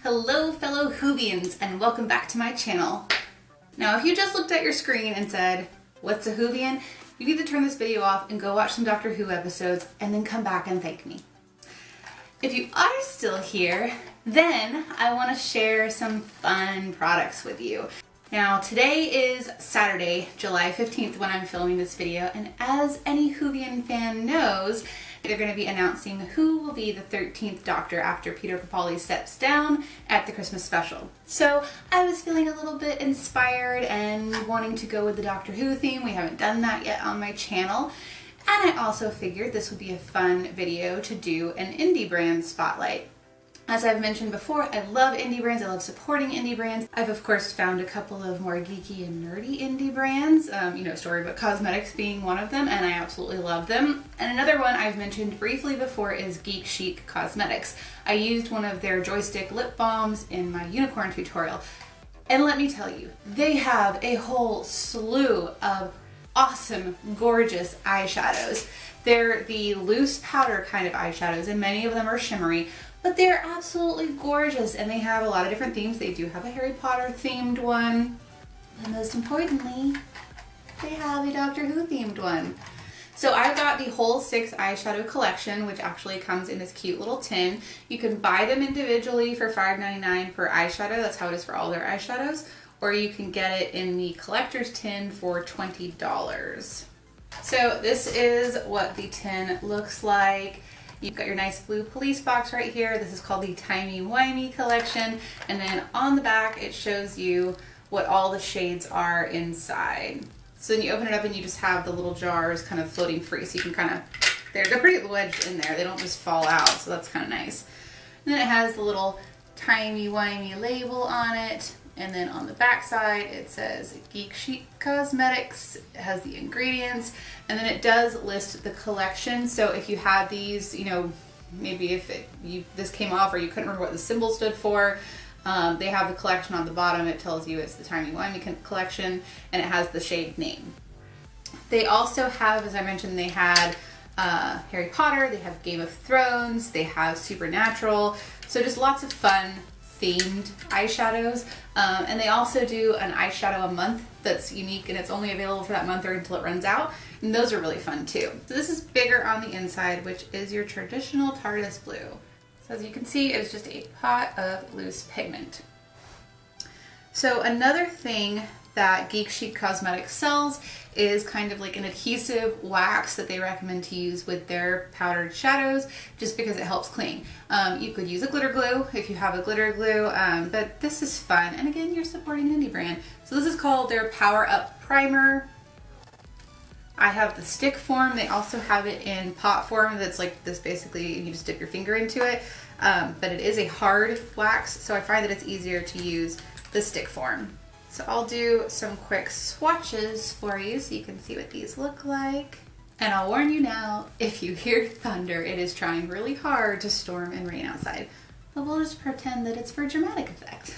Hello fellow Whovians and welcome back to my channel. Now if you just looked at your screen and said, what's a Whovian? You need to turn this video off and go watch some Doctor Who episodes and then come back and thank me. If you are still here, then I want to share some fun products with you. Now today is Saturday, July 15th when I'm filming this video, and as any Whovian fan knows, they're going to be announcing who will be the 13th Doctor after Peter Capaldi steps down at the Christmas special. So I was feeling a little bit inspired and wanting to go with the Doctor Who theme. We haven't done that yet on my channel. And I also figured this would be a fun video to do an indie brand spotlight. As I've mentioned before, I love indie brands. I love supporting indie brands. I've of course found a couple of more geeky and nerdy indie brands, Torchwood Cosmetics being one of them, and I absolutely love them. And another one I've mentioned briefly before is Geek Chic Cosmetics. I used one of their joystick lip balms in my unicorn tutorial. And let me tell you, they have a whole slew of awesome, gorgeous eyeshadows. They're the loose powder kind of eyeshadows, and many of them are shimmery. But they're absolutely gorgeous, and they have a lot of different themes. They do have a Harry Potter themed one, and most importantly, they have a Doctor Who themed one. So I got the whole 6 eyeshadow collection, which actually comes in this cute little tin. You can buy them individually for $5.99 per eyeshadow. That's how it is for all their eyeshadows. Or you can get it in the collector's tin for $20. So this is what the tin looks like. You've got your nice blue police box right here. This is called the Timey Wimey collection. And then on the back, it shows you what all the shades are inside. So then you open it up and you just have the little jars kind of floating free. So you can kind of, they're pretty wedged in there. They don't just fall out. So that's kind of nice. And then it has the little Timey Wimey label on it. And then on the back side, it says Geek Chic Cosmetics. It has the ingredients, and then it does list the collection. So if you had these, maybe if this came off or you couldn't remember what the symbol stood for, they have the collection on the bottom. It tells you it's the Timey Wimey collection, and it has the shade name. They also have, as I mentioned, they had Harry Potter, they have Game of Thrones, they have Supernatural. So just lots of fun themed eyeshadows, and they also do an eyeshadow a month that's unique, and it's only available for that month or until it runs out, and those are really fun too. So this is bigger on the inside, which is your traditional TARDIS blue. So as you can see, it's just a pot of loose pigment. So another thing that Geek Chic Cosmetics sells is kind of like an adhesive wax that they recommend to use with their powdered shadows, just because it helps cling. You could use a glitter glue if you have a glitter glue, but this is fun. And again, you're supporting an indie brand. So this is called their Power Up Primer. I have the stick form. They also have it in pot form that's like this, basically you just dip your finger into it, but it is a hard wax, so I find that it's easier to use the stick form. So I'll do some quick swatches for you so you can see what these look like. And I'll warn you now, if you hear thunder, it is trying really hard to storm and rain outside. But we'll just pretend that it's for dramatic effect.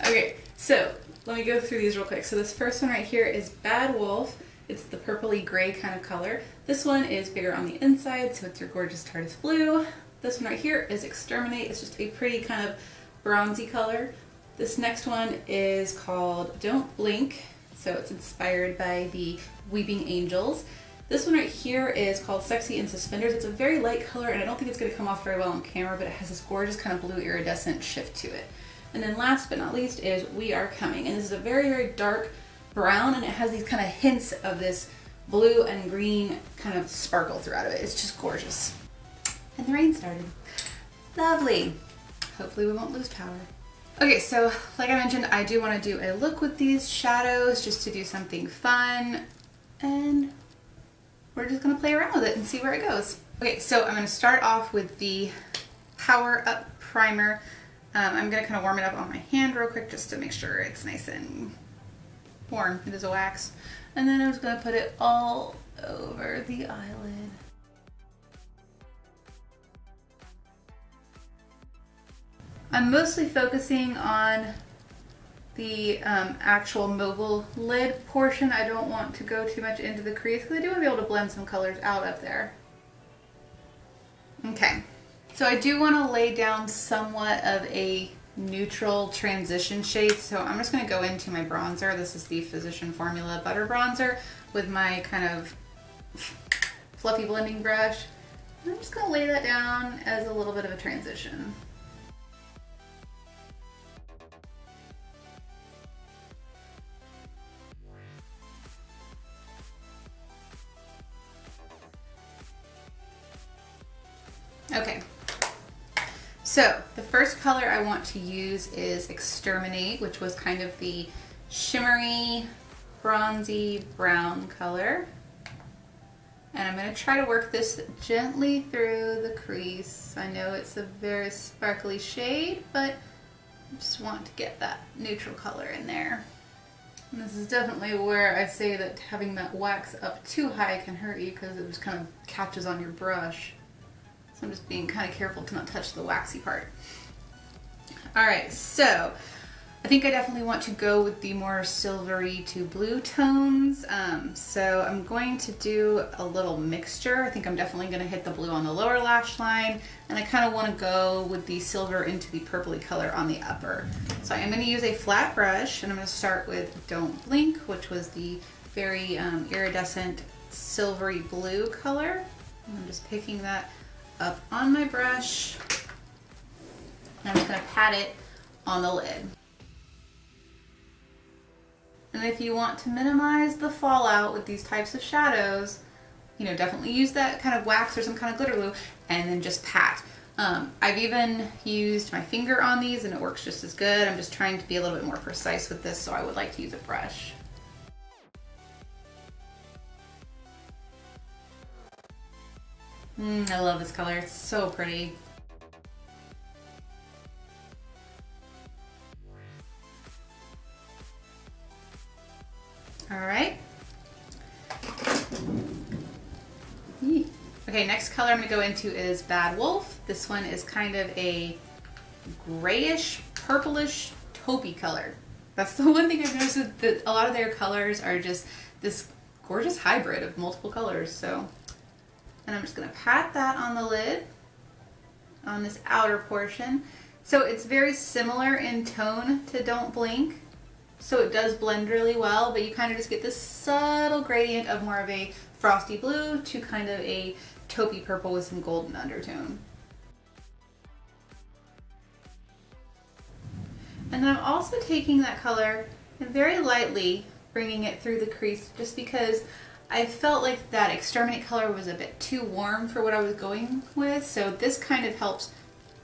Okay, so let me go through these real quick. So this first one right here is Bad Wolf. It's the purpley gray kind of color. This one is bigger on the inside, so it's your gorgeous TARDIS blue. This one right here is Exterminate. It's just a pretty kind of bronzy color. This next one is called Don't Blink, so it's inspired by the Weeping Angels. This one right here is called Sexy in Suspenders. It's a very light color, and I don't think it's going to come off very well on camera, but it has this gorgeous kind of blue iridescent shift to it. And then last but not least is We Are Coming, and this is a very, very dark brown, and it has these kind of hints of this blue and green kind of sparkle throughout of it. It's just gorgeous. And the rain started. Lovely. Hopefully we won't lose power. Okay, so like I mentioned, I do want to do a look with these shadows just to do something fun, and we're just going to play around with it and see where it goes. Okay, so I'm going to start off with the Power Up Primer. I'm going to kind of warm it up on my hand real quick just to make sure it's nice and warm. It is a wax. And then I'm just going to put it all over the eyelid. I'm mostly focusing on the actual mobile lid portion. I don't want to go too much into the crease because I do want to be able to blend some colors out up there. Okay, so I do want to lay down somewhat of a neutral transition shades. So I'm just going to go into my bronzer. This is the Physician Formula Butter Bronzer with my kind of fluffy blending brush. I'm just going to lay that down as a little bit of a transition. Okay, so the first color I want to use is Exterminate, which was kind of the shimmery, bronzy brown color. And I'm going to try to work this gently through the crease. I know it's a very sparkly shade, but I just want to get that neutral color in there. And this is definitely where I say that having that wax up too high can hurt you because it just kind of catches on your brush. So I'm just being kind of careful to not touch the waxy part. All right, so I think I definitely want to go with the more silvery to blue tones. So I'm going to do a little mixture. I think I'm definitely going to hit the blue on the lower lash line, and I kind of want to go with the silver into the purpley color on the upper. So I am going to use a flat brush, and I'm going to start with Don't Blink, which was the very iridescent silvery blue color. And I'm just picking that up on my brush, and I'm just going to pat it on the lid. And if you want to minimize the fallout with these types of shadows, you know, definitely use that kind of wax or some kind of glitter glue and then just pat. I've even used my finger on these and it works just as good. I'm just trying to be a little bit more precise with this, so I would like to use a brush. I love this color, it's so pretty. All right. Okay, next color I'm going to go into is Bad Wolf. This one is kind of a grayish, purplish, taupey color. That's the one thing I've noticed, that a lot of their colors are just this gorgeous hybrid of multiple colors. So, and I'm just going to pat that on the lid, on this outer portion. So it's very similar in tone to Don't Blink. So it does blend really well, but you kind of just get this subtle gradient of more of a frosty blue to kind of a taupey purple with some golden undertone. And then I'm also taking that color and very lightly bringing it through the crease, just because I felt like that Exterminate color was a bit too warm for what I was going with. So this kind of helps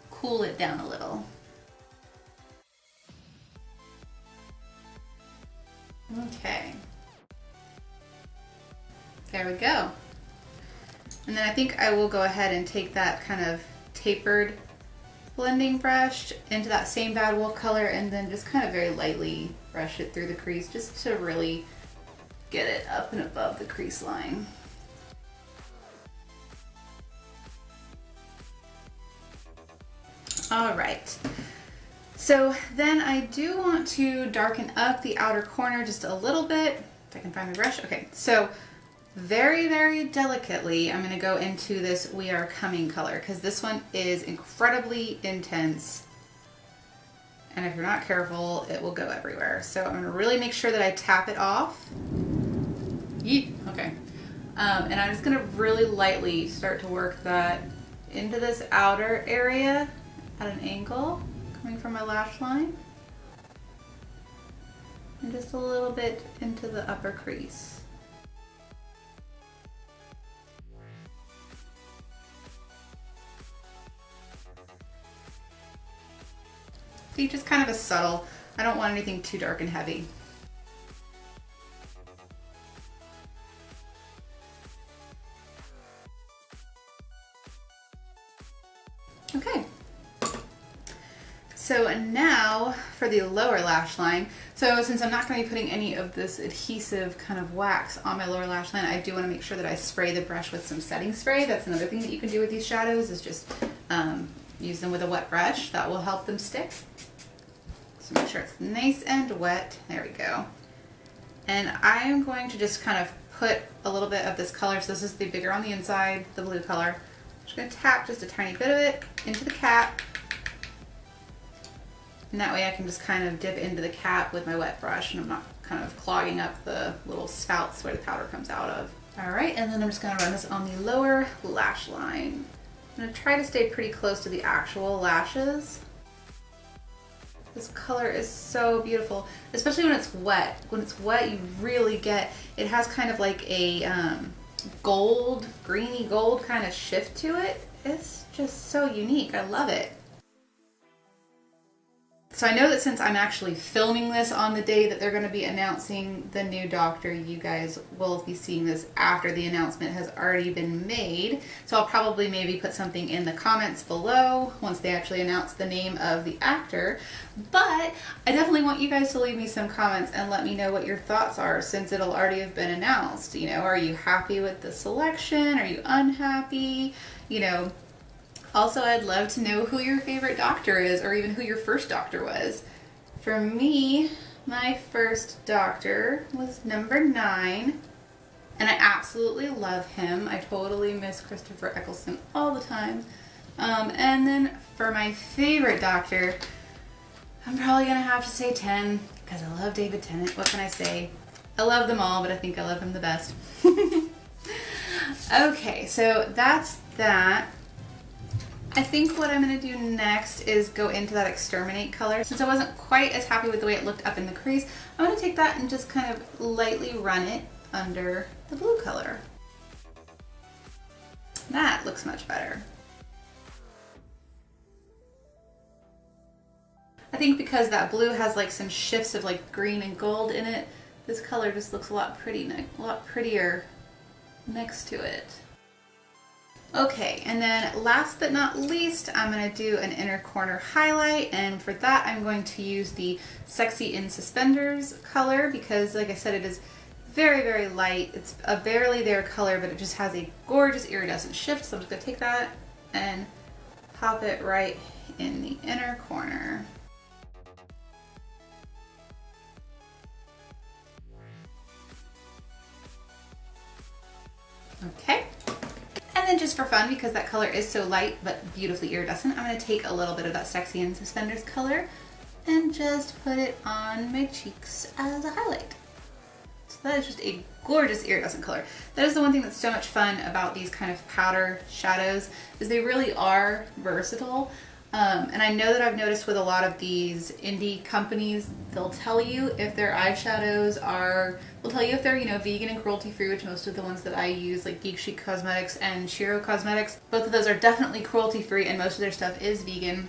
cool it down a little. Okay, there we go. And then I think I will go ahead and take that kind of tapered blending brush into that same Bad Wolf color and then just kind of very lightly brush it through the crease just to really get it up and above the crease line. All right. So then I do want to darken up the outer corner just a little bit. If I can find my brush. Okay, so very, very delicately, I'm gonna go into this We Are Coming color, because this one is incredibly intense. And if you're not careful, it will go everywhere. So I'm gonna really make sure that I tap it off. Yeet, okay. And I'm just gonna really lightly start to work that into this outer area at an angle, coming from my lash line, and just a little bit into the upper crease. See, just kind of a subtle, I don't want anything too dark and heavy. Okay. So now for the lower lash line. So since I'm not going to be putting any of this adhesive kind of wax on my lower lash line, I do want to make sure that I spray the brush with some setting spray. That's another thing that you can do with these shadows, is just use them with a wet brush. That will help them stick. So make sure it's nice and wet. There we go. And I'm going to just kind of put a little bit of this color. So this is the bigger on the inside, the blue color. I'm just going to tap just a tiny bit of it into the cap. And that way I can just kind of dip into the cap with my wet brush and I'm not kind of clogging up the little spouts where the powder comes out of. All right, and then I'm just gonna run this on the lower lash line. I'm gonna try to stay pretty close to the actual lashes. This color is so beautiful, especially when it's wet. When it's wet, you really get, it has kind of like a gold, greeny gold kind of shift to it. It's just so unique. I love it. So I know that since I'm actually filming this on the day that they're going to be announcing the new doctor, you guys will be seeing this after the announcement has already been made. So I'll probably maybe put something in the comments below once they actually announce the name of the actor. But I definitely want you guys to leave me some comments and let me know what your thoughts are since it'll already have been announced. You know, are you happy with the selection? Are you unhappy? You know, also, I'd love to know who your favorite doctor is or even who your first doctor was. For me, my first doctor was number 9, and I absolutely love him. I totally miss Christopher Eccleston all the time. And then for my favorite doctor, I'm probably going to have to say 10 because I love David Tennant. What can I say? I love them all, but I think I love him the best. Okay, so that's that. I think what I'm going to do next is go into that Exterminate color. Since I wasn't quite as happy with the way it looked up in the crease, I'm going to take that and just kind of lightly run it under the blue color. That looks much better. I think because that blue has like some shifts of like green and gold in it, this color just looks a lot prettier next to it. Okay, and then last but not least, I'm going to do an inner corner highlight, and for that I'm going to use the Sexy in Suspenders color because, like I said, it is very, very light. It's a barely there color, but it just has a gorgeous iridescent shift, so I'm just going to take that and pop it right in the inner corner. Okay. And then just for fun, because that color is so light but beautifully iridescent, I'm going to take a little bit of that Sexy in Suspenders color and just put it on my cheeks as a highlight. So that is just a gorgeous iridescent color. That is the one thing that's so much fun about these kind of powder shadows, is they really are versatile. And I know that I've noticed with a lot of these indie companies, they'll tell you if their eyeshadows are, they'll tell you if they're, you know, vegan and cruelty free, which most of the ones that I use, like Geek Chic Cosmetics and Shiro Cosmetics, both of those are definitely cruelty free and most of their stuff is vegan.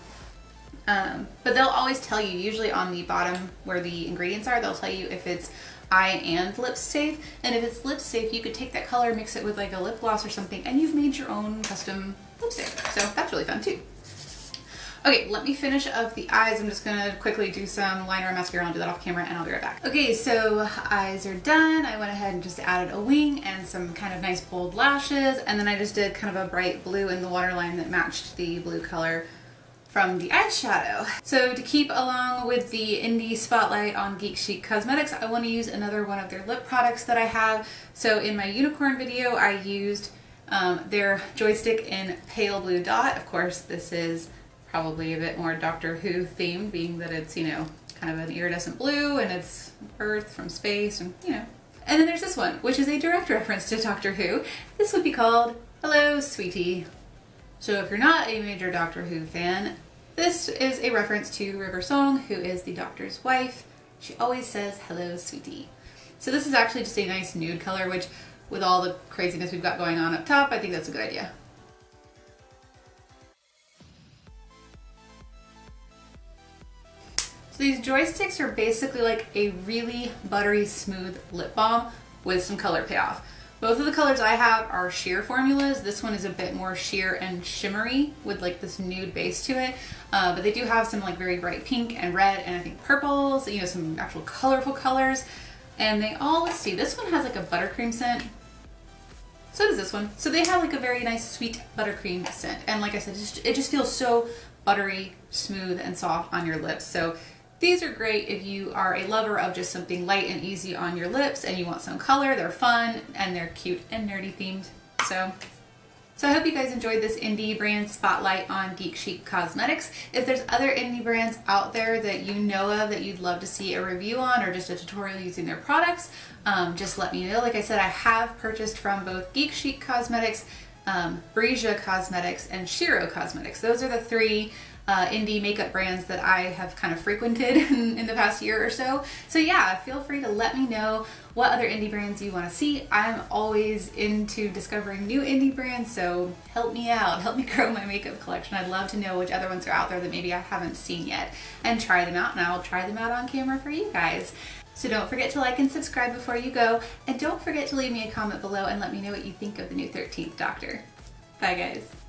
But they'll always tell you, usually on the bottom where the ingredients are, they'll tell you if it's eye and lip safe. And if it's lip safe, you could take that color, mix it with like a lip gloss or something, and you've made your own custom lipstick. So that's really fun too. Okay, let me finish up the eyes. I'm just gonna quickly do some liner and mascara. I'll do that off camera and I'll be right back. Okay, so eyes are done. I went ahead and just added a wing and some kind of nice bold lashes. And then I just did kind of a bright blue in the waterline that matched the blue color from the eyeshadow. So to keep along with the indie spotlight on Geek Chic Cosmetics, I want to use another one of their lip products that I have. So in my unicorn video, I used their joystick in Pale Blue Dot. Of course, this is probably a bit more Doctor Who themed, being that it's, you know, kind of an iridescent blue and it's Earth from space and, you know. And then there's this one, which is a direct reference to Doctor Who. This would be called Hello, Sweetie. So if you're not a major Doctor Who fan, this is a reference to River Song, who is the Doctor's wife. She always says, hello, sweetie. So this is actually just a nice nude color, which with all the craziness we've got going on up top, I think that's a good idea. So these joysticks are basically like a really buttery smooth lip balm with some color payoff. Both of the colors I have are sheer formulas. This one is a bit more sheer and shimmery with like this nude base to it. But they do have some like very bright pink and red and I think purples, you know, some actual colorful colors. And they all, let's see, this one has like a buttercream scent. So does this one. So they have like a very nice sweet buttercream scent. And like I said, it just feels so buttery, smooth, and soft on your lips. So these are great if you are a lover of just something light and easy on your lips and you want some color. They're fun and they're cute and nerdy themed. So So I hope you guys enjoyed this indie brand spotlight on Geek Chic Cosmetics. If there's other indie brands out there that you know of that you'd love to see a review on or just a tutorial using their products, just let me know. Like I said, I have purchased from both Geek Chic Cosmetics, Breesia Cosmetics, and Shiro Cosmetics. Those are the three indie makeup brands that I have kind of frequented in the past year or so. So yeah, feel free to let me know what other indie brands you want to see. I'm always into discovering new indie brands, so help me out, help me grow my makeup collection. I'd love to know which other ones are out there that maybe I haven't seen yet, and try them out, and I'll try them out on camera for you guys. So don't forget to like and subscribe before you go, and don't forget to leave me a comment below and let me know what you think of the new 13th Doctor. Bye guys.